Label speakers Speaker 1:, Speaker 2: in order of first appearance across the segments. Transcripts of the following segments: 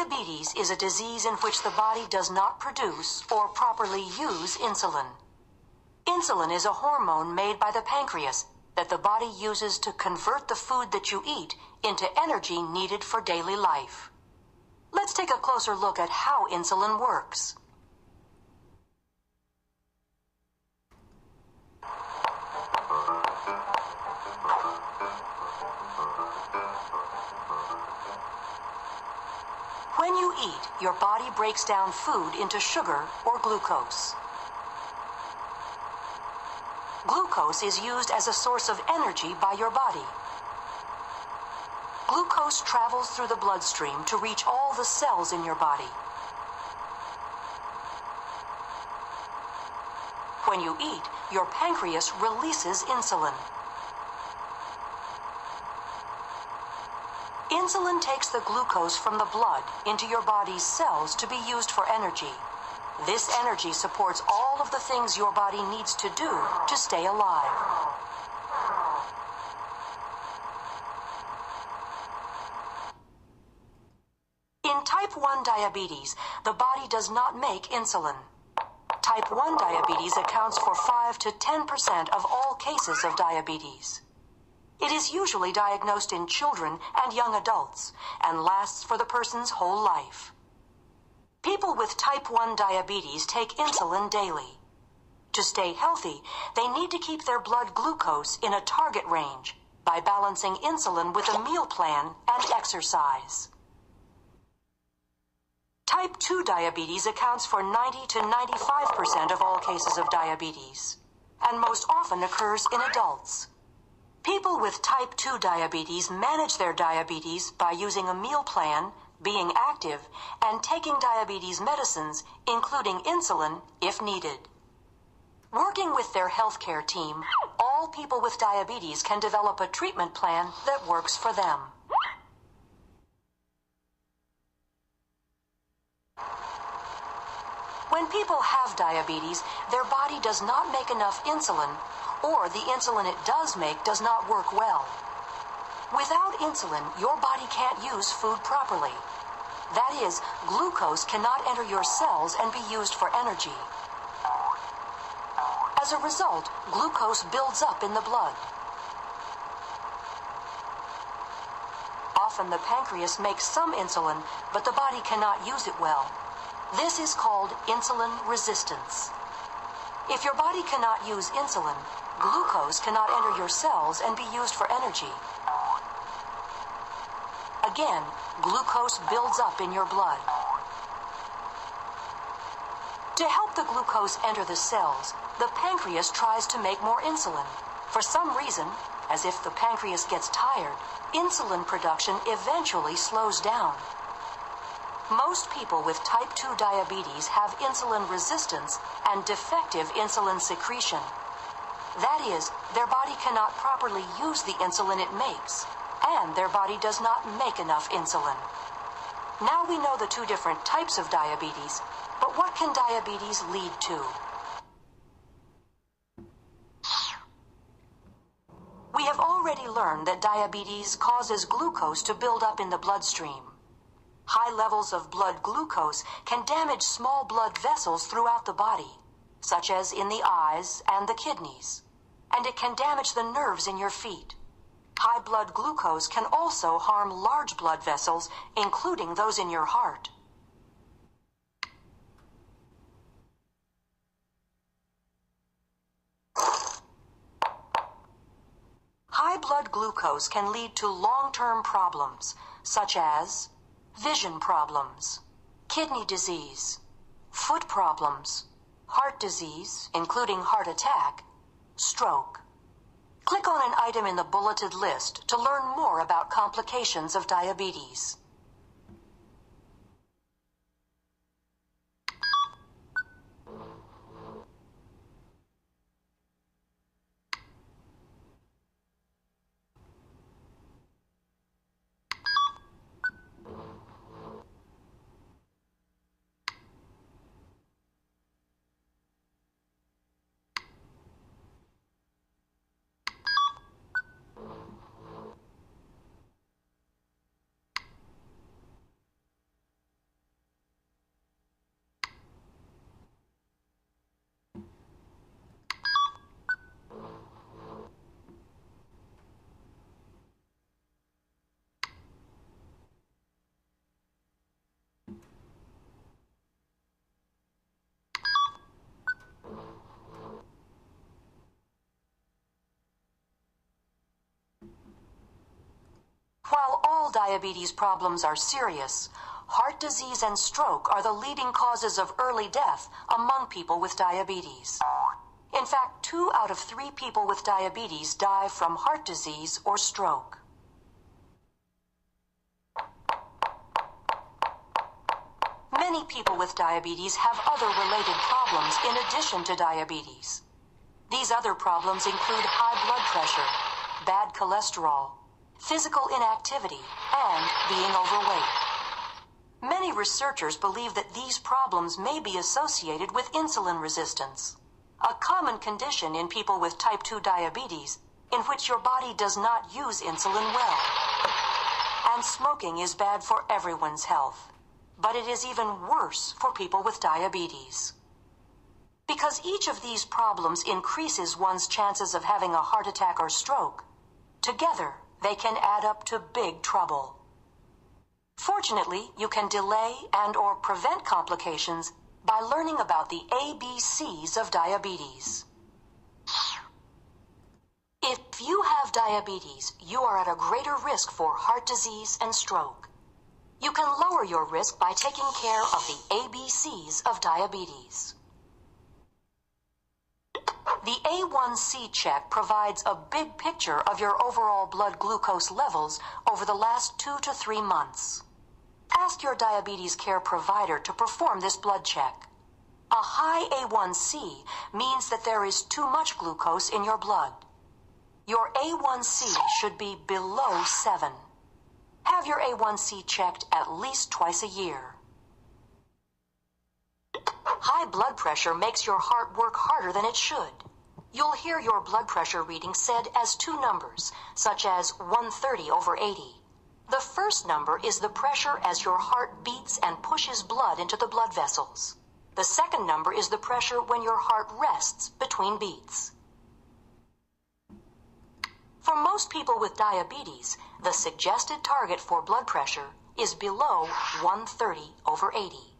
Speaker 1: Diabetes is a disease in which the body does not produce or properly use insulin. Insulin is a hormone made by the pancreas that the body uses to convert the food that you eat into energy needed for daily life. Let's take a closer look at how insulin works. When you eat, your body breaks down food into sugar or glucose. Glucose is used as a source of energy by your body. Glucose travels through the bloodstream to reach all the cells in your body. When you eat, your pancreas releases insulin. Insulin takes the glucose from the blood into your body's cells to be used for energy. This energy supports all of the things your body needs to do to stay alive. In type 1 diabetes, the body does not make insulin. Type 1 diabetes accounts for 5 to 10% of all cases of diabetes. It is usually diagnosed in children and young adults and lasts for the person's whole life. People with type 1 diabetes take insulin daily. To stay healthy, they need to keep their blood glucose in a target range by balancing insulin with a meal plan and exercise. Type 2 diabetes accounts for 90 to 95% of all cases of diabetes, and most often occurs in adults. People with type 2 diabetes manage their diabetes by using a meal plan, being active, and taking diabetes medicines, including insulin, if needed. Working with their healthcare team, all people with diabetes can develop a treatment plan that works for them. When people have diabetes, their body does not make enough insulin, or the insulin it does make does not work well. Without insulin, your body can't use food properly. That is, glucose cannot enter your cells and be used for energy. As a result, glucose builds up in the blood. Often the pancreas makes some insulin, but the body cannot use it well. This is called insulin resistance. If your body cannot use insulin, glucose cannot enter your cells and be used for energy. Again, glucose builds up in your blood. To help the glucose enter the cells, the pancreas tries to make more insulin. For some reason, as if the pancreas gets tired, insulin production eventually slows down. Most people with type 2 diabetes have insulin resistance and defective insulin secretion. That is, their body cannot properly use the insulin it makes, and their body does not make enough insulin. Now we know the two different types of diabetes, but what can diabetes lead to? We have already learned that diabetes causes glucose to build up in the bloodstream. High levels of blood glucose can damage small blood vessels throughout the body, such as in the eyes and the kidneys, and it can damage the nerves in your feet. High blood glucose can also harm large blood vessels, including those in your heart. High blood glucose can lead to long-term problems, such as vision problems, kidney disease, foot problems, heart disease, including heart attack, stroke. Click on an item in the bulleted list to learn more about complications of diabetes. all diabetes problems are serious, heart disease and stroke are the leading causes of early death among people with diabetes. In fact, 2 out of 3 people with diabetes die from heart disease or stroke. Many people with diabetes have other related problems in addition to diabetes. These other problems include high blood pressure, bad cholesterol, physical inactivity, and being overweight. Many researchers believe that these problems may be associated with insulin resistance, a common condition in people with type 2 diabetes in which your body does not use insulin well. And smoking is bad for everyone's health, but it is even worse for people with diabetes. Because each of these problems increases one's chances of having a heart attack or stroke, together they can add up to big trouble. Fortunately, you can delay and/or prevent complications by learning about the ABCs of diabetes. If you have diabetes, you are at a greater risk for heart disease and stroke. You can lower your risk by taking care of the ABCs of diabetes. The A1C check provides a big picture of your overall blood glucose levels over the last 2 to 3 months. Ask your diabetes care provider to perform this blood check. A high A1C means that there is too much glucose in your blood. Your A1C should be below 7. Have your A1C checked at least twice a year. High blood pressure makes your heart work harder than it should. You'll hear your blood pressure reading said as 2 numbers, such as 130/80. The first number is the pressure as your heart beats and pushes blood into the blood vessels. The second number is the pressure when your heart rests between beats. For most people with diabetes, the suggested target for blood pressure is below 130/80.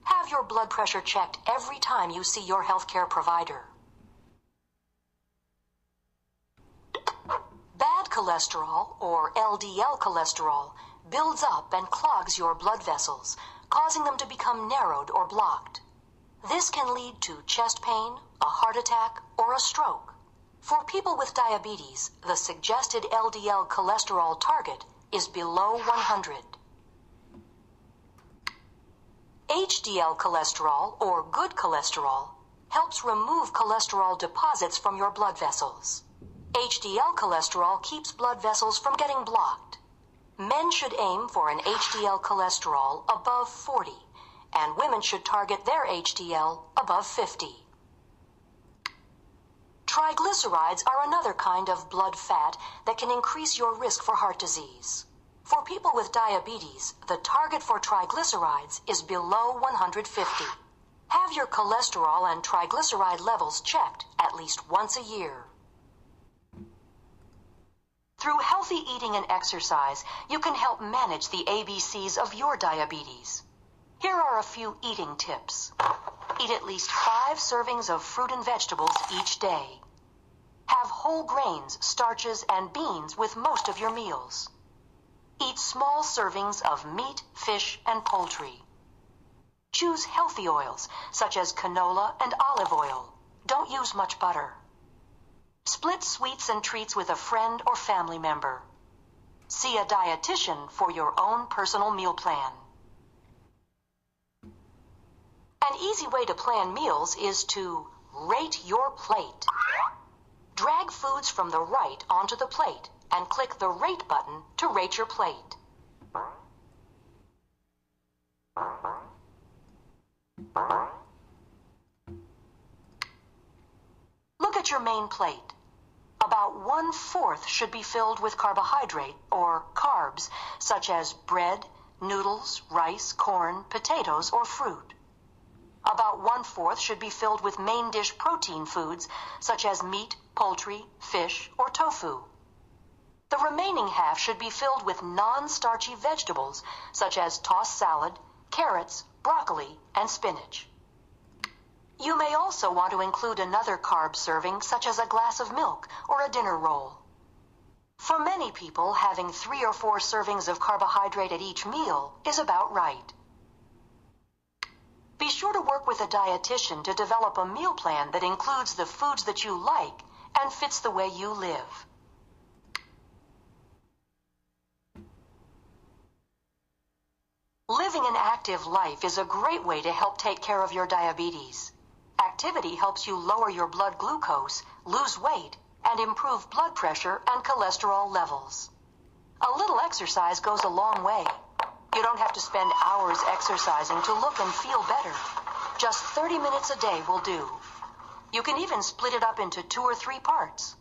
Speaker 1: Have your blood pressure checked every time you see your healthcare provider. Bad cholesterol, or LDL cholesterol, builds up and clogs your blood vessels, causing them to become narrowed or blocked. This can lead to chest pain, a heart attack, or a stroke. For people with diabetes, the suggested LDL cholesterol target is below 100. HDL cholesterol, or good cholesterol, helps remove cholesterol deposits from your blood vessels. HDL cholesterol keeps blood vessels from getting blocked. Men should aim for an HDL cholesterol above 40, and women should target their HDL above 50. Triglycerides are another kind of blood fat that can increase your risk for heart disease. For people with diabetes, the target for triglycerides is below 150. Have your cholesterol and triglyceride levels checked at least once a year. Through healthy eating and exercise, you can help manage the ABCs of your diabetes. Here are a few eating tips. Eat at least 5 servings of fruit and vegetables each day. Have whole grains, starches, and beans with most of your meals. Eat small servings of meat, fish, and poultry. Choose healthy oils, such as canola and olive oil. Don't use much butter. Split sweets and treats with a friend or family member. See a dietitian for your own personal meal plan. An easy way to plan meals is to rate your plate. Drag foods from the right onto the plate and click the Rate button to rate your plate. Look at your main plate. About 1/4 should be filled with carbohydrate, or carbs, such as bread, noodles, rice, corn, potatoes, or fruit. About 1/4 should be filled with main dish protein foods, such as meat, poultry, fish, or tofu. The remaining half should be filled with non-starchy vegetables, such as tossed salad, carrots, broccoli, and spinach. You may also want to include another carb serving, such as a glass of milk or a dinner roll. For many people, having 3 or 4 servings of carbohydrate at each meal is about right. Be sure to work with a dietitian to develop a meal plan that includes the foods that you like and fits the way you live. Living an active life is a great way to help take care of your diabetes. Activity helps you lower your blood glucose, lose weight, and improve blood pressure and cholesterol levels. A little exercise goes a long way. You don't have to spend hours exercising to look and feel better. Just 30 minutes a day will do. You can even split it up into 2 or 3 parts.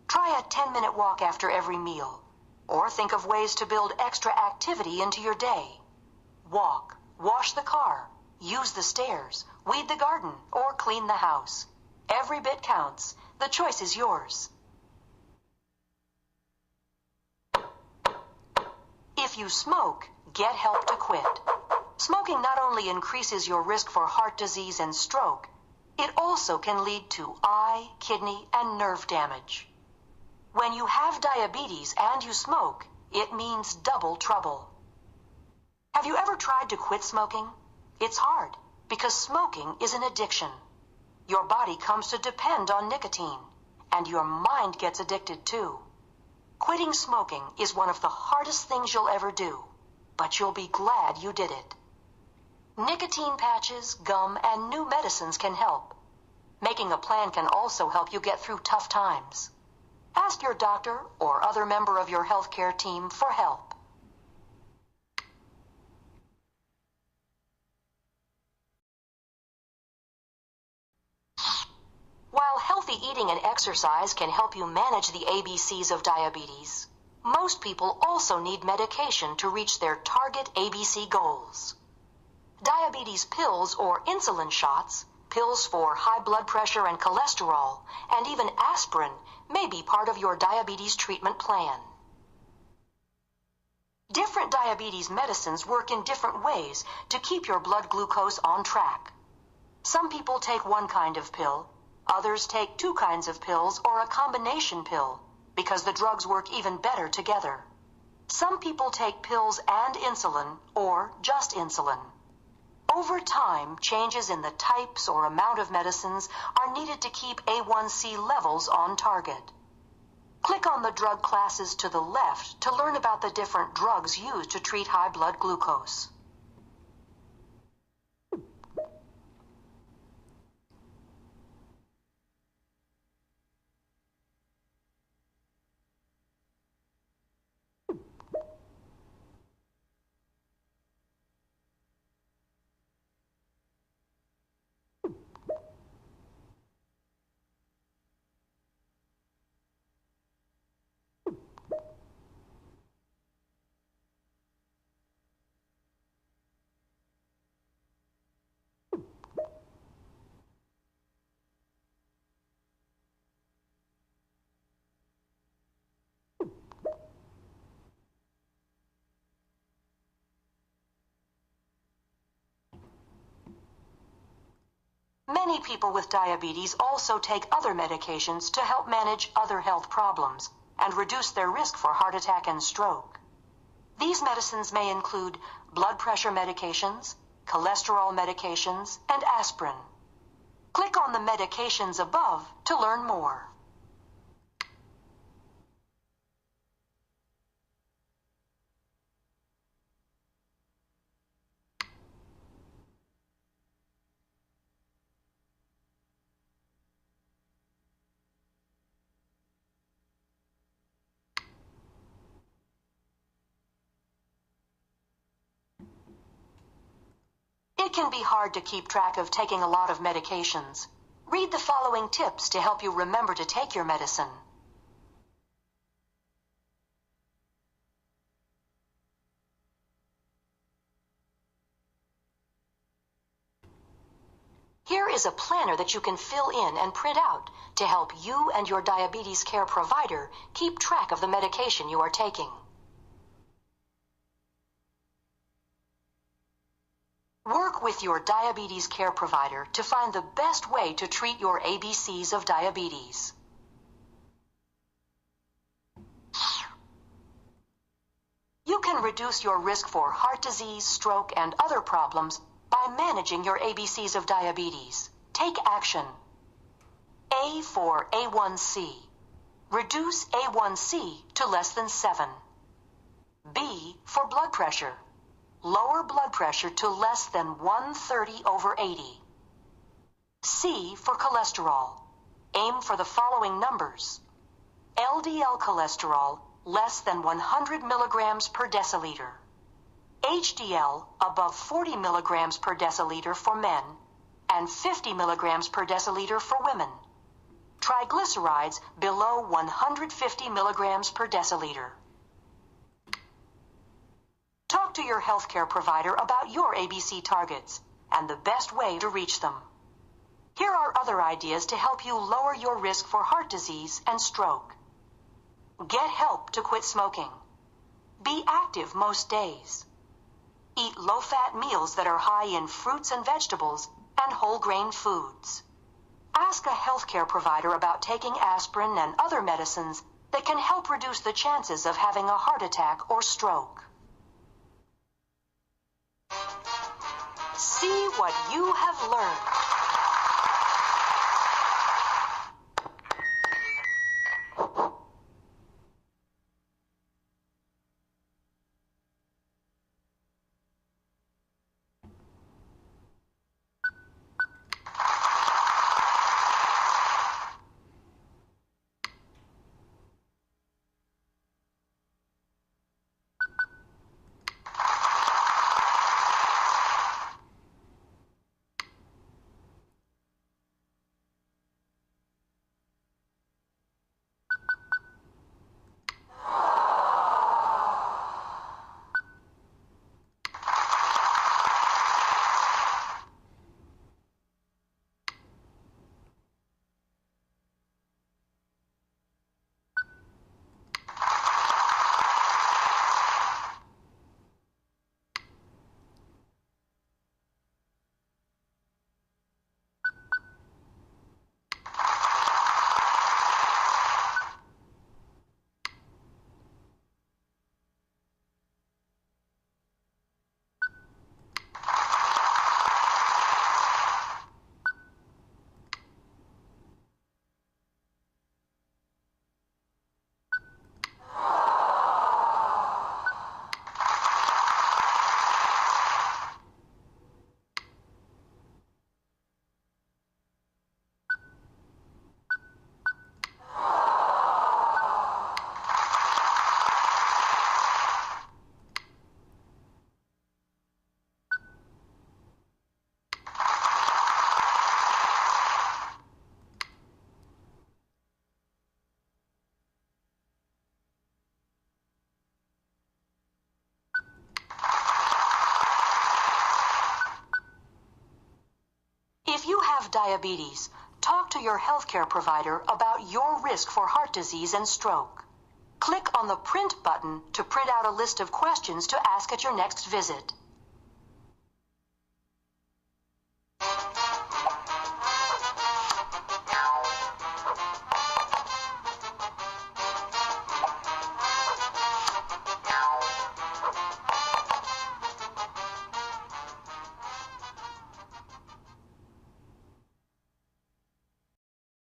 Speaker 1: Try a 10-minute walk after every meal, or think of ways to build extra activity into your day. Walk, wash the car, use the stairs, weed the garden, or clean the house. Every bit counts. The choice is yours. If you smoke, get help to quit. Smoking not only increases your risk for heart disease and stroke, it also can lead to eye, kidney, and nerve damage. When you have diabetes and you smoke, it means double trouble. Have you ever tried to quit smoking? It's hard because smoking is an addiction. Your body comes to depend on nicotine, and your mind gets addicted too. Quitting smoking is one of the hardest things you'll ever do, but you'll be glad you did it. Nicotine patches, gum, and new medicines can help. Making a plan can also help you get through tough times. Ask your doctor or other member of your healthcare team for help. While healthy eating and exercise can help you manage the ABCs of diabetes, most people also need medication to reach their target ABC goals. Diabetes pills or insulin shots, pills for high blood pressure and cholesterol, and even aspirin may be part of your diabetes treatment plan. Different diabetes medicines work in different ways to keep your blood glucose on track. Some people take one kind of pill. Others take 2 kinds of pills or a combination pill because the drugs work even better together. Some people take pills and insulin or just insulin. Over time, changes in the types or amount of medicines are needed to keep A1C levels on target. Click on the drug classes to the left to learn about the different drugs used to treat high blood glucose. Many people with diabetes also take other medications to help manage other health problems and reduce their risk for heart attack and stroke. These medicines may include blood pressure medications, cholesterol medications, and aspirin. Click on the medications above to learn more. It can be hard to keep track of taking a lot of medications. Read the following tips to help you remember to take your medicine. Here is a planner that you can fill in and print out to help you and your diabetes care provider keep track of the medication you are taking. Work with your diabetes care provider to find the best way to treat your ABCs of diabetes. can reduce your risk for heart disease, stroke, and other problems by managing your ABCs of diabetes. Take action. A for A1C. Reduce A1C to less than 7. B for blood pressure. Lower blood pressure to less than 130/80. C for cholesterol. Aim for the following numbers. LDL cholesterol less than 100 milligrams per deciliter. HDL above 40 milligrams per deciliter for men and 50 milligrams per deciliter for women. Triglycerides below 150 milligrams per deciliter. Talk to your healthcare provider about your ABC targets and the best way to reach them. Here are other ideas to help you lower your risk for heart disease and stroke. Get help to quit smoking. Be active most days. Eat low-fat meals that are high in fruits and vegetables and whole-grain foods. Ask a healthcare provider about taking aspirin and other medicines that can help reduce the chances of having a heart attack or stroke. See what you have learned. If you have diabetes, talk to your healthcare provider about your risk for heart disease and stroke. Click on the Print button to print out a list of questions to ask at your next visit.